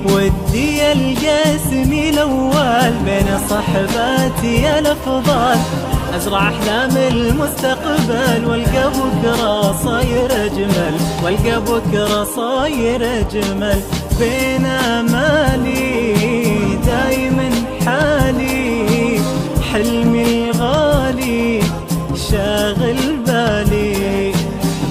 ودي ألقى اسمي الأول بين صحباتي الأفضل، أزرع أحلام المستقبل والقى بكرة صاير أجمل، والقى بكرة صاير أجمل. بين آمالي دايما حالي، حلمي الغالي شاغل بالي.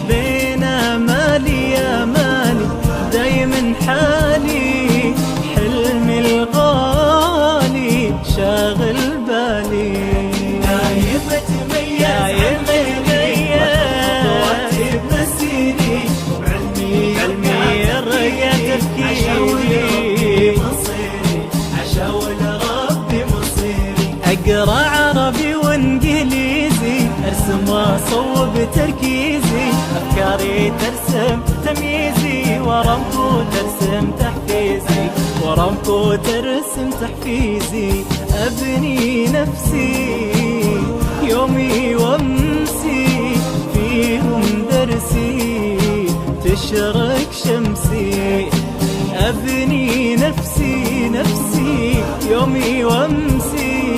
بين آمالي آمالي دايما حالي، حلمي الغالي شاغل بالي. دايم اتميز عن غيري خطواتي بمسيري، وبعلمي الرقا تفكيري، عشاول ربي مصيري. أقرأ عربي وانجليزي، أرسم وأصوب تركيزي، أفكاري ترسم تمييزي، ورمكو ترسم تحفيزي، ورمكو ترسم تحفيزي. أبني نفسي يومي وامسي، فيهم درسي تشرق شمسي. أبني نفسي نفسي يومي وامسي،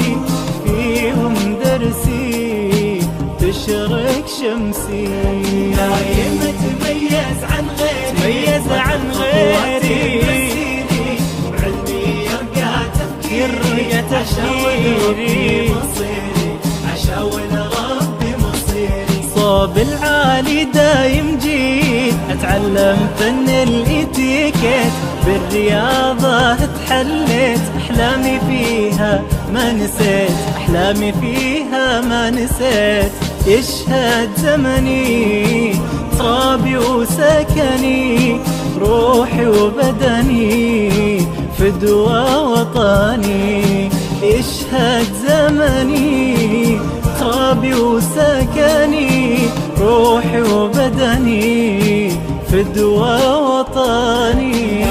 فيهم درسي تشرق شمسي. دايم اتميز عن غيري، تميز عن غيري، وبعلمي يرقى تفكيري، عشاول ربي مصيري. صوب العالي دايم جيت، أتعلم فن الإتيكيت، بالرياضة تحليت، أحلامي فيها ما نسيت، أحلامي فيها ما نسيت. يشهد زمني ترابي وسكني، روحي وبدني فدوى وطني. يشهد زمني ترابي وسكني، روحي وبدني فدوى وطني.